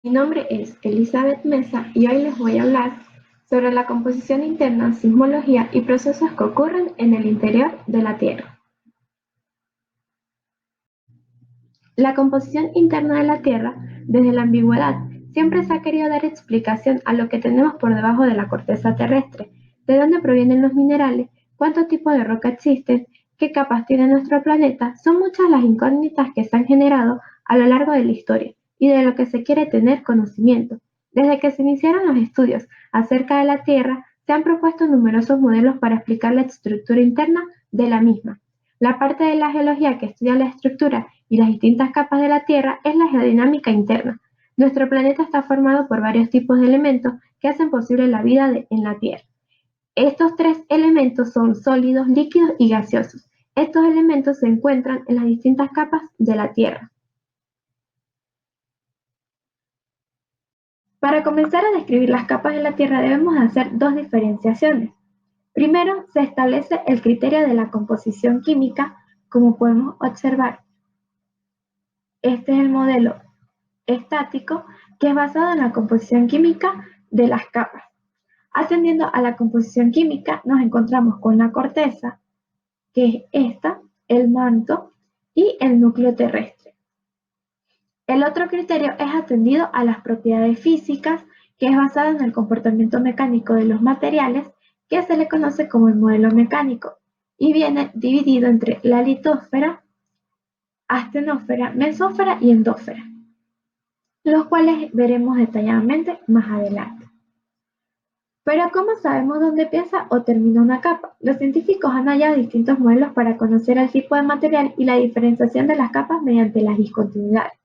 Mi nombre es Elizabeth Mesa y hoy les voy a hablar sobre la composición interna, sismología y procesos que ocurren en el interior de la Tierra. La composición interna de la Tierra, desde la ambigüedad, siempre se ha querido dar explicación a lo que tenemos por debajo de la corteza terrestre, de dónde provienen los minerales, cuántos tipos de roca existen, qué capas tiene nuestro planeta. Son muchas las incógnitas que se han generado a lo largo de la historia y de lo que se quiere tener conocimiento. Desde que se iniciaron los estudios acerca de la Tierra, se han propuesto numerosos modelos para explicar la estructura interna de la misma. La parte de la geología que estudia la estructura y las distintas capas de la Tierra es la geodinámica interna. Nuestro planeta está formado por varios tipos de elementos que hacen posible la vida en la Tierra. Estos tres elementos son sólidos, líquidos y gaseosos. Estos elementos se encuentran en las distintas capas de la Tierra. Para comenzar a describir las capas de la Tierra debemos hacer dos diferenciaciones. Primero, se establece el criterio de la composición química, como podemos observar. Este es el modelo estático que es basado en la composición química de las capas. Atendiendo a la composición química, nos encontramos con la corteza, que es esta, el manto y el núcleo terrestre. El otro criterio es atendido a las propiedades físicas, que es basado en el comportamiento mecánico de los materiales, que se le conoce como el modelo mecánico, y viene dividido entre la litosfera, astenósfera, mesósfera y endósfera, los cuales veremos detalladamente más adelante. Pero ¿cómo sabemos dónde empieza o termina una capa? Los científicos han hallado distintos modelos para conocer el tipo de material y la diferenciación de las capas mediante las discontinuidades.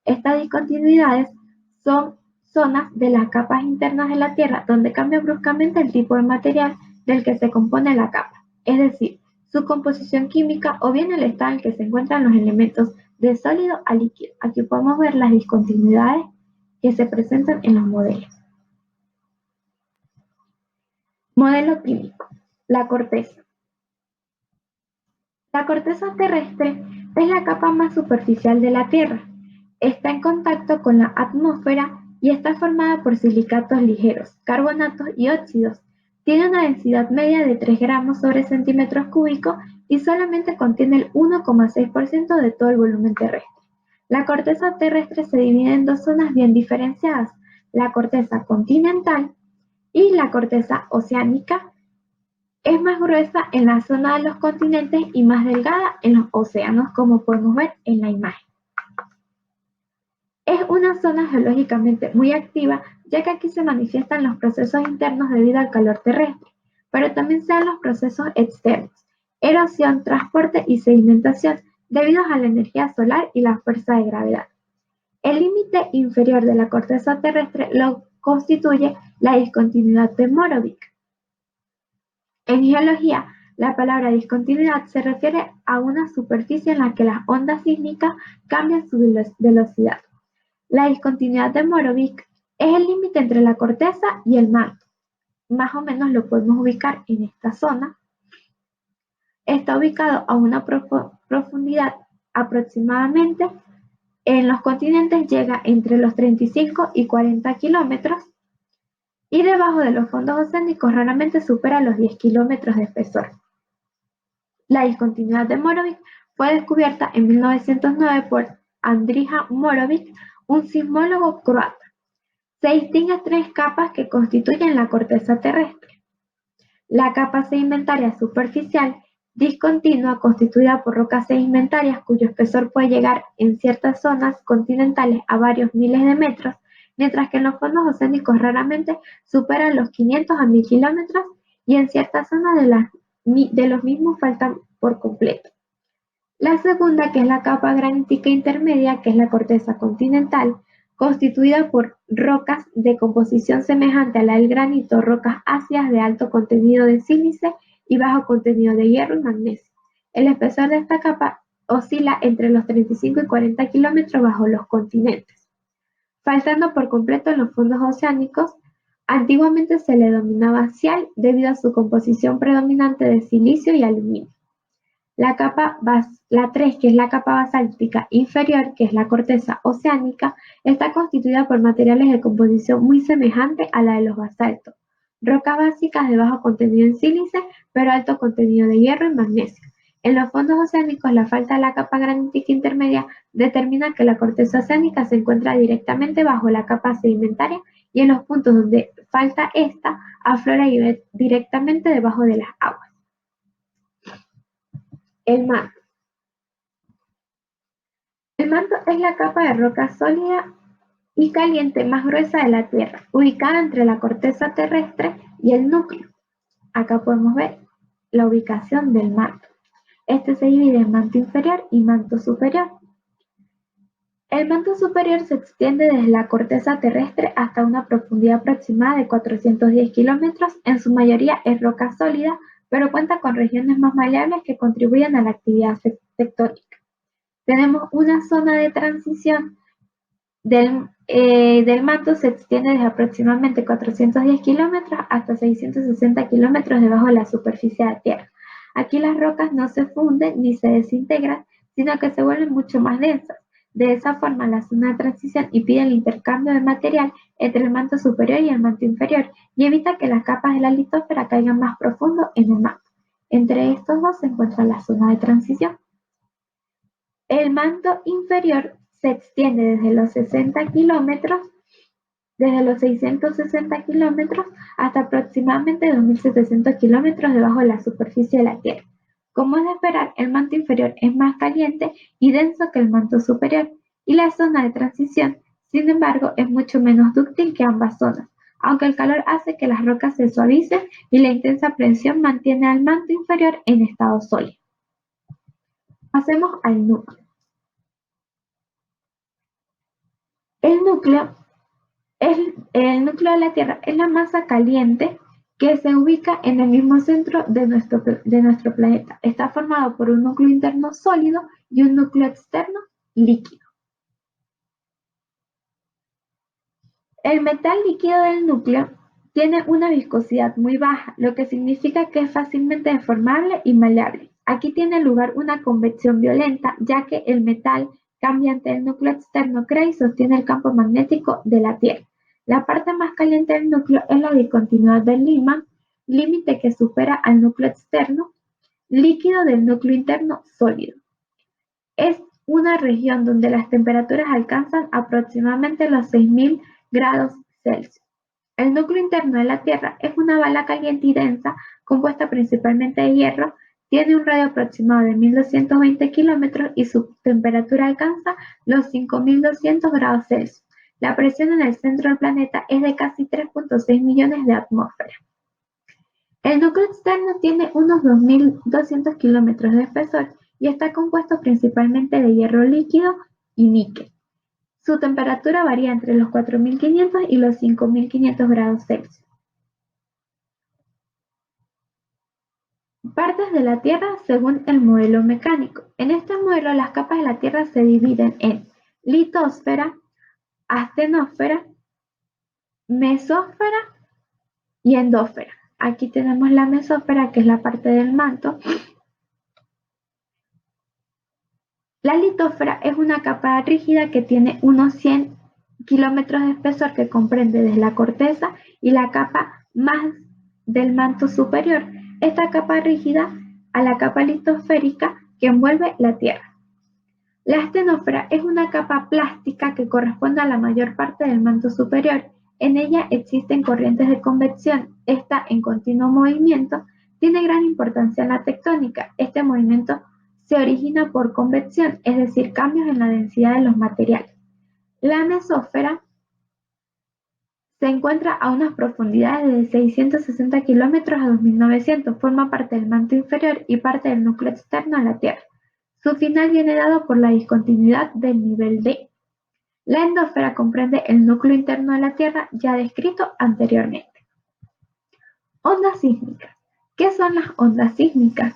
Estas discontinuidades son zonas de las capas internas de la Tierra donde cambia bruscamente el tipo de material del que se compone la capa, es decir, su composición química o bien el estado en el que se encuentran los elementos de sólido a líquido. Aquí podemos ver las discontinuidades que se presentan en los modelos. Modelo químico. La corteza. La corteza terrestre es la capa más superficial de la Tierra. Está en contacto con la atmósfera y está formada por silicatos ligeros, carbonatos y óxidos. Tiene una densidad media de 3 gramos sobre centímetros cúbicos y solamente contiene el 1,6% de todo el volumen terrestre. La corteza terrestre se divide en dos zonas bien diferenciadas, la corteza continental y la corteza oceánica. Es más gruesa en la zona de los continentes y más delgada en los océanos, como podemos ver en la imagen. Es una zona geológicamente muy activa, ya que aquí se manifiestan los procesos internos debido al calor terrestre, pero también se dan los procesos externos, erosión, transporte y sedimentación, debido a la energía solar y la fuerza de gravedad. El límite inferior de la corteza terrestre lo constituye la discontinuidad de Morovich. En geología, la palabra discontinuidad se refiere a una superficie en la que las ondas sísmicas cambian su velocidad. La discontinuidad de Morovich es el límite entre la corteza y el manto. Más o menos lo podemos ubicar en esta zona. Está ubicado a una profundidad aproximadamente. En los continentes llega entre los 35 y 40 kilómetros y debajo de los fondos oceánicos raramente supera los 10 kilómetros de espesor. La discontinuidad de Morovich fue descubierta en 1909 por Andrija Morovich, un sismólogo croata. Se distinguen tres capas que constituyen la corteza terrestre. La capa sedimentaria superficial, discontinua, constituida por rocas sedimentarias cuyo espesor puede llegar en ciertas zonas continentales a varios miles de metros, mientras que en los fondos oceánicos raramente superan los 500 a 1000 kilómetros y en ciertas zonas de los mismos faltan por completo. La segunda, que es la capa granítica intermedia, que es la corteza continental, constituida por rocas de composición semejante a la del granito, rocas ácidas de alto contenido de sílice y bajo contenido de hierro y magnesio. El espesor de esta capa oscila entre los 35 y 40 kilómetros bajo los continentes. Faltando por completo en los fondos oceánicos, antiguamente se le denominaba sial debido a su composición predominante de silicio y aluminio. La capa La 3, que es la capa basáltica inferior, que es la corteza oceánica, está constituida por materiales de composición muy semejante a la de los basaltos. Rocas básicas de bajo contenido en sílice, pero alto contenido de hierro y magnesio. En los fondos oceánicos, la falta de la capa granítica intermedia determina que la corteza oceánica se encuentra directamente bajo la capa sedimentaria y en los puntos donde falta esta, aflora y vive directamente debajo de las aguas. El manto. El manto es la capa de roca sólida y caliente más gruesa de la Tierra, ubicada entre la corteza terrestre y el núcleo. Acá podemos ver la ubicación del manto. Este se divide en manto inferior y manto superior. El manto superior se extiende desde la corteza terrestre hasta una profundidad aproximada de 410 kilómetros. En su mayoría es roca sólida, pero cuenta con regiones más maleables que contribuyen a la actividad tectónica. Tenemos una zona de transición del manto se extiende desde aproximadamente 410 kilómetros hasta 660 kilómetros debajo de la superficie de la Tierra. Aquí las rocas no se funden ni se desintegran, sino que se vuelven mucho más densas. De esa forma, la zona de transición impide el intercambio de material entre el manto superior y el manto inferior y evita que las capas de la litósfera caigan más profundo en el manto. Entre estos dos se encuentra la zona de transición. El manto inferior se extiende desde los 660 kilómetros hasta aproximadamente 2.700 kilómetros debajo de la superficie de la Tierra. Como es de esperar, el manto inferior es más caliente y denso que el manto superior, y la zona de transición, sin embargo, es mucho menos dúctil que ambas zonas, aunque el calor hace que las rocas se suavicen y la intensa presión mantiene al manto inferior en estado sólido. Pasemos al núcleo. El núcleo de la Tierra es la masa caliente que se ubica en el mismo centro de nuestro planeta. Está formado por un núcleo interno sólido y un núcleo externo líquido. El metal líquido del núcleo tiene una viscosidad muy baja, lo que significa que es fácilmente deformable y maleable. Aquí tiene lugar una convección violenta, ya que el metal cambiante del núcleo externo crea y sostiene el campo magnético de la Tierra. La parte más caliente del núcleo es la discontinuidad del imán, límite que supera al núcleo externo líquido del núcleo interno sólido. Es una región donde las temperaturas alcanzan aproximadamente los 6.000 grados Celsius. El núcleo interno de la Tierra es una bala caliente y densa, compuesta principalmente de hierro, tiene un radio aproximado de 1.220 kilómetros y su temperatura alcanza los 5.200 grados Celsius. La presión en el centro del planeta es de casi 3.6 millones de atmósferas. El núcleo externo tiene unos 2.200 kilómetros de espesor y está compuesto principalmente de hierro líquido y níquel. Su temperatura varía entre los 4.500 y los 5.500 grados Celsius. Partes de la Tierra según el modelo mecánico. En este modelo las capas de la Tierra se dividen en litosfera, astenosfera, mesósfera y endósfera. Aquí tenemos la mesósfera, que es la parte del manto. La litosfera es una capa rígida que tiene unos 100 kilómetros de espesor, que comprende desde la corteza y la capa más del manto superior. Esta capa rígida a la capa litosférica que envuelve la Tierra. La astenosfera es una capa plástica que corresponde a la mayor parte del manto superior. En ella existen corrientes de convección. Está en continuo movimiento. Tiene gran importancia en la tectónica. Este movimiento se origina por convección, es decir, cambios en la densidad de los materiales. La mesósfera se encuentra a unas profundidades de 660 kilómetros a 2.900. Forma parte del manto inferior y parte del núcleo externo de la Tierra. Su final viene dado por la discontinuidad del nivel D. La endósfera comprende el núcleo interno de la Tierra ya descrito anteriormente. Ondas sísmicas. ¿Qué son las ondas sísmicas?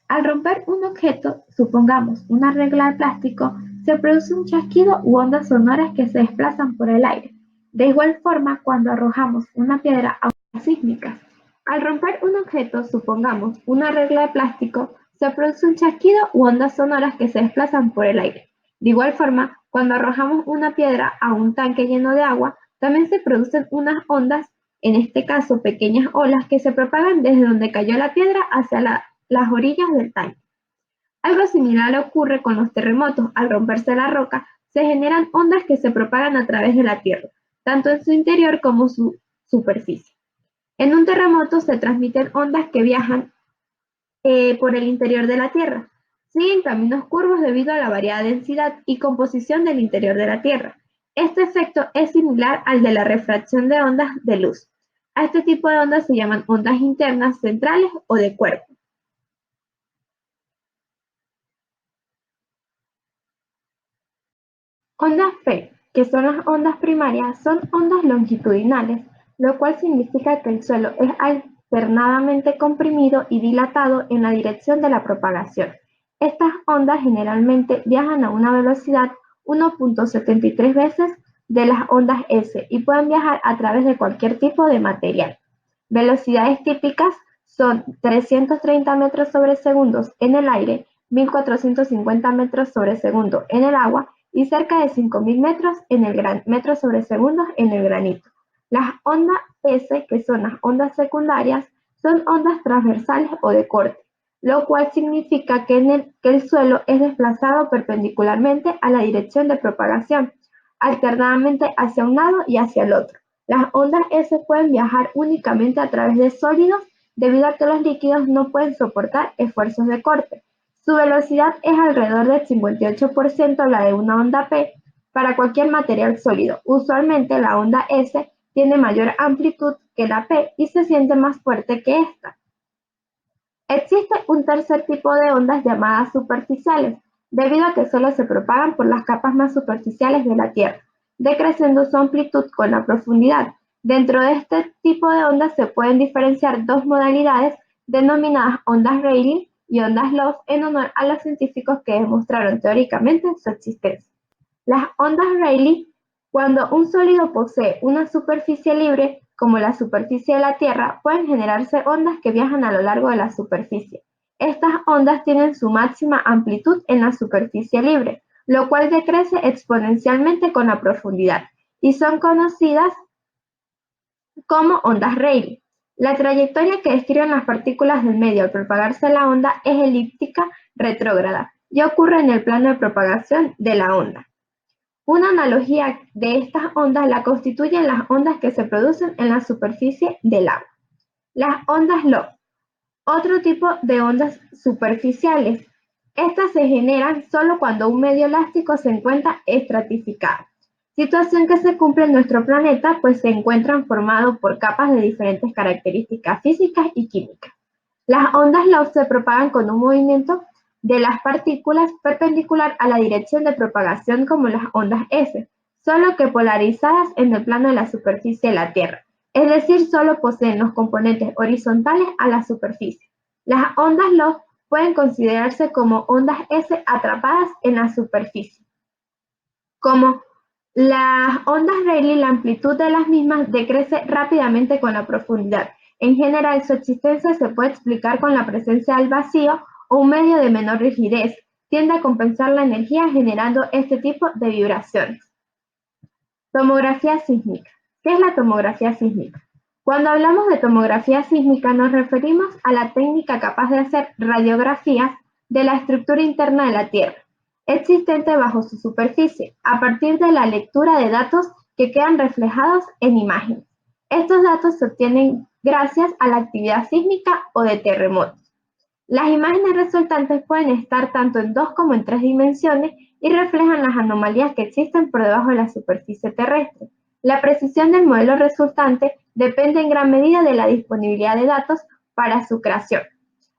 Al romper un objeto, supongamos una regla de plástico, se produce un chasquido u ondas sonoras que se desplazan por el aire. De igual forma, cuando arrojamos una piedra a ondas sísmicas. Al romper un objeto, supongamos una regla de plástico, se produce un chasquido u ondas sonoras que se desplazan por el aire. De igual forma, cuando arrojamos una piedra a un tanque lleno de agua, también se producen unas ondas, en este caso pequeñas olas, que se propagan desde donde cayó la piedra hacia las orillas del tanque. Algo similar ocurre con los terremotos. Al romperse la roca, se generan ondas que se propagan a través de la Tierra, tanto en su interior como su superficie. En un terremoto se transmiten ondas que viajan por el interior de la Tierra. Siguen caminos curvos debido a la variada densidad y composición del interior de la Tierra. Este efecto es similar al de la refracción de ondas de luz. A este tipo de ondas se llaman ondas internas, centrales o de cuerpo. Ondas P, que son las ondas primarias, son ondas longitudinales, lo cual significa que el suelo es alternadamente comprimido y dilatado en la dirección de la propagación. Estas ondas generalmente viajan a una velocidad 1.73 veces de las ondas S y pueden viajar a través de cualquier tipo de material. Velocidades típicas son 330 metros sobre segundos en el aire, 1450 metros sobre segundo en el agua y cerca de 5000 metros sobre segundo en el granito. Las ondas S, que son las ondas secundarias, son ondas transversales o de corte, lo cual significa que el suelo es desplazado perpendicularmente a la dirección de propagación, alternadamente hacia un lado y hacia el otro. Las ondas S pueden viajar únicamente a través de sólidos debido a que los líquidos no pueden soportar esfuerzos de corte. Su velocidad es alrededor del 58% la de una onda P para cualquier material sólido. Usualmente la onda S tiene mayor amplitud que la P y se siente más fuerte que esta. Existe un tercer tipo de ondas llamadas superficiales, debido a que solo se propagan por las capas más superficiales de la Tierra, decreciendo su amplitud con la profundidad. Dentro de este tipo de ondas se pueden diferenciar dos modalidades denominadas ondas Rayleigh y ondas Love en honor a los científicos que demostraron teóricamente su existencia. Las ondas Rayleigh, cuando un sólido posee una superficie libre, como la superficie de la Tierra, pueden generarse ondas que viajan a lo largo de la superficie. Estas ondas tienen su máxima amplitud en la superficie libre, lo cual decrece exponencialmente con la profundidad, y son conocidas como ondas Rayleigh. La trayectoria que describen las partículas del medio al propagarse la onda es elíptica retrógrada y ocurre en el plano de propagación de la onda. Una analogía de estas ondas la constituyen las ondas que se producen en la superficie del agua. Las ondas Love, otro tipo de ondas superficiales. Estas se generan solo cuando un medio elástico se encuentra estratificado, situación que se cumple en nuestro planeta, pues se encuentran formados por capas de diferentes características físicas y químicas. Las ondas Love se propagan con un movimiento de las partículas perpendicular a la dirección de propagación como las ondas S, solo que polarizadas en el plano de la superficie de la Tierra, es decir, solo poseen los componentes horizontales a la superficie. Las ondas Love pueden considerarse como ondas S atrapadas en la superficie. Como las ondas Rayleigh, la amplitud de las mismas decrece rápidamente con la profundidad. En general, su existencia se puede explicar con la presencia del vacío o un medio de menor rigidez. Tiende a compensar la energía generando este tipo de vibraciones. Tomografía sísmica. ¿Qué es la tomografía sísmica? Cuando hablamos de tomografía sísmica nos referimos a la técnica capaz de hacer radiografías de la estructura interna de la Tierra, existente bajo su superficie, a partir de la lectura de datos que quedan reflejados en imágenes. Estos datos se obtienen gracias a la actividad sísmica o de terremotos. Las imágenes resultantes pueden estar tanto en 2 como en 3 dimensiones y reflejan las anomalías que existen por debajo de la superficie terrestre. La precisión del modelo resultante depende en gran medida de la disponibilidad de datos para su creación.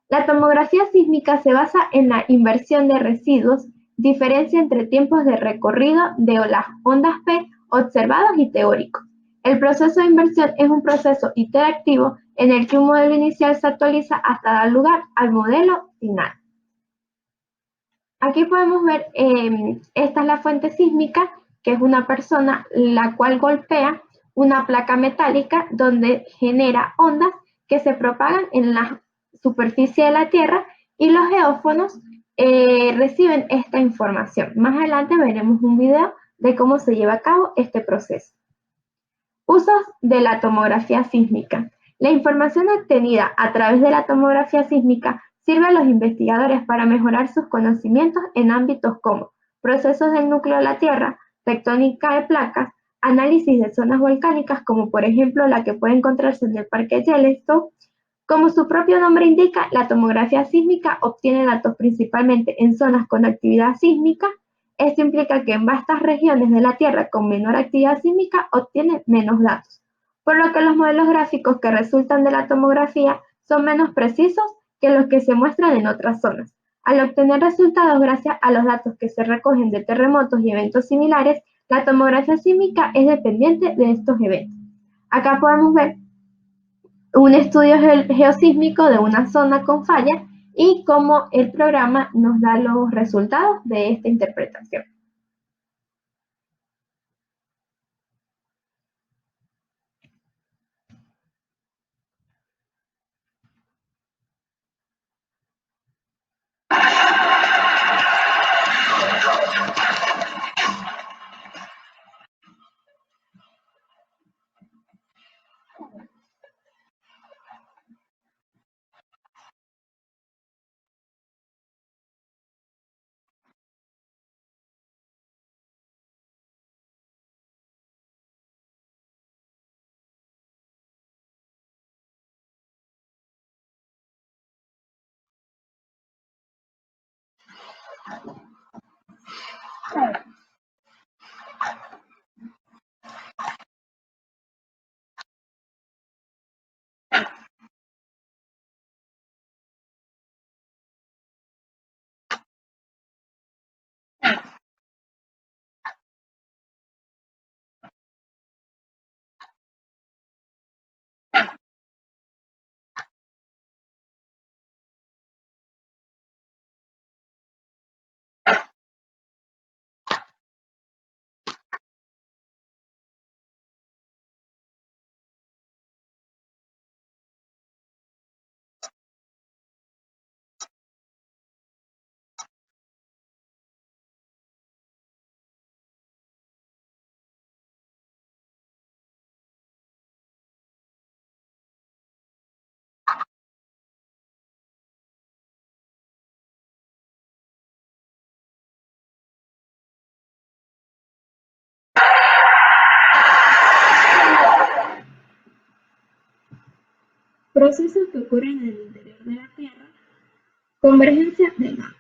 La tomografía sísmica se basa en la inversión de residuos, diferencia entre tiempos de recorrido de las ondas P observados y teóricos. El proceso de inversión es un proceso iterativo en el que un modelo inicial se actualiza hasta dar lugar al modelo final. Aquí podemos ver, esta es la fuente sísmica, que es una persona la cual golpea una placa metálica donde genera ondas que se propagan en la superficie de la Tierra y los geófonos reciben esta información. Más adelante veremos un video de cómo se lleva a cabo este proceso. Usos de la tomografía sísmica. La información obtenida a través de la tomografía sísmica sirve a los investigadores para mejorar sus conocimientos en ámbitos como procesos del núcleo de la Tierra, tectónica de placas, análisis de zonas volcánicas como por ejemplo la que puede encontrarse en el Parque Yellowstone. Como su propio nombre indica, la tomografía sísmica obtiene datos principalmente en zonas con actividad sísmica. Esto implica que en vastas regiones de la Tierra con menor actividad sísmica obtienen menos datos, por lo que los modelos gráficos que resultan de la tomografía son menos precisos que los que se muestran en otras zonas. Al obtener resultados gracias a los datos que se recogen de terremotos y eventos similares, la tomografía sísmica es dependiente de estos eventos. Acá podemos ver un estudio geosísmico de una zona con falla y cómo el programa nos da los resultados de esta interpretación. Procesos que ocurren en el interior de la Tierra. Convergencia de magma.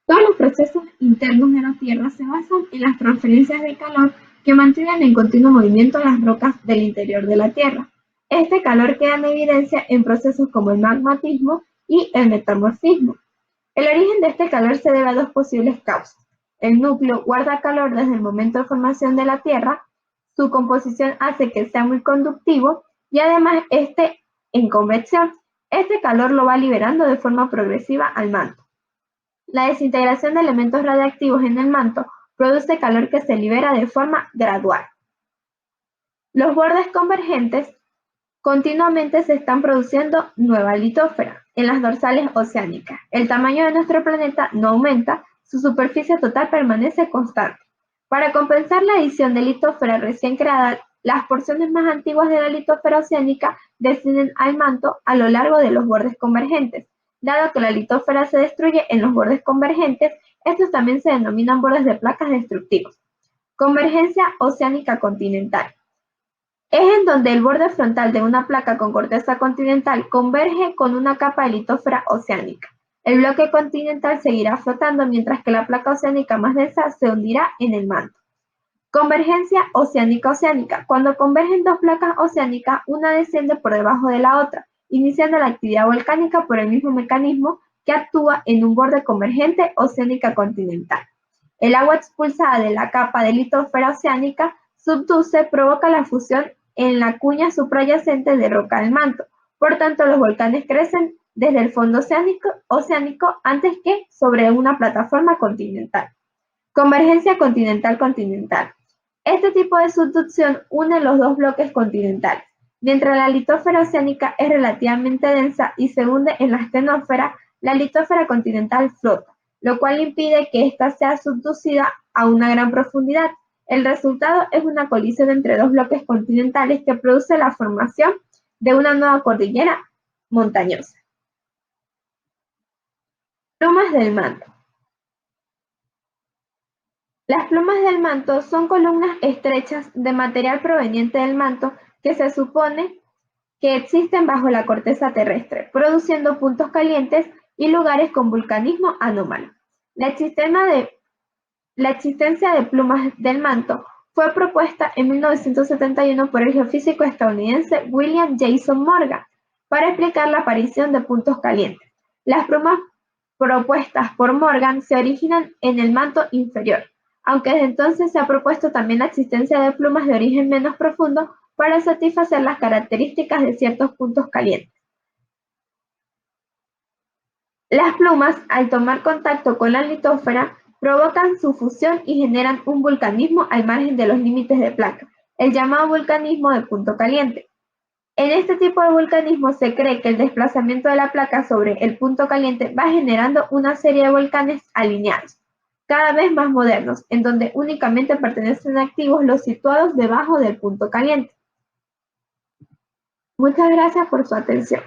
Todos los procesos internos de la Tierra se basan en las transferencias de calor que mantienen en continuo movimiento las rocas del interior de la Tierra. Este calor queda en evidencia en procesos como el magmatismo y el metamorfismo. El origen de este calor se debe a dos posibles causas. El núcleo guarda calor desde el momento de formación de la Tierra, su composición hace que sea muy conductivo y además en convección. Este calor lo va liberando de forma progresiva al manto. La desintegración de elementos radiactivos en el manto produce calor que se libera de forma gradual. Los bordes convergentes continuamente se están produciendo nueva litósfera en las dorsales oceánicas. El tamaño de nuestro planeta no aumenta, su superficie total permanece constante. Para compensar la adición de litósfera recién creada, las porciones más antiguas de la litósfera oceánica descienden al manto a lo largo de los bordes convergentes. Dado que la litósfera se destruye en los bordes convergentes, estos también se denominan bordes de placas destructivos. Convergencia oceánica continental. Es en donde el borde frontal de una placa con corteza continental converge con una capa de litósfera oceánica. El bloque continental seguirá flotando mientras que la placa oceánica más densa se hundirá en el manto. Convergencia oceánica-oceánica. Cuando convergen dos placas oceánicas, una desciende por debajo de la otra, iniciando la actividad volcánica por el mismo mecanismo que actúa en un borde convergente oceánica continental. El agua expulsada de la capa de litósfera oceánica subduce provoca la fusión en la cuña suprayacente de roca del manto. Por tanto, los volcanes crecen desde el fondo oceánico antes que sobre una plataforma continental. Convergencia continental-continental. Este tipo de subducción une los dos bloques continentales. Mientras la litósfera oceánica es relativamente densa y se hunde en la astenosfera, la litosfera continental flota, lo cual impide que ésta sea subducida a una gran profundidad. El resultado es una colisión entre dos bloques continentales que produce la formación de una nueva cordillera montañosa. Plumas del manto. Las plumas del manto son columnas estrechas de material proveniente del manto que se supone que existen bajo la corteza terrestre, produciendo puntos calientes y lugares con vulcanismo anómalo. La existencia de plumas del manto fue propuesta en 1971 por el geofísico estadounidense William Jason Morgan para explicar la aparición de puntos calientes. Las plumas propuestas por Morgan se originan en el manto inferior, aunque desde entonces se ha propuesto también la existencia de plumas de origen menos profundo para satisfacer las características de ciertos puntos calientes. Las plumas, al tomar contacto con la litósfera, provocan su fusión y generan un vulcanismo al margen de los límites de placa, el llamado vulcanismo de punto caliente. En este tipo de vulcanismo se cree que el desplazamiento de la placa sobre el punto caliente va generando una serie de volcanes alineados, cada vez más modernos, en donde únicamente pertenecen activos los situados debajo del punto caliente. Muchas gracias por su atención.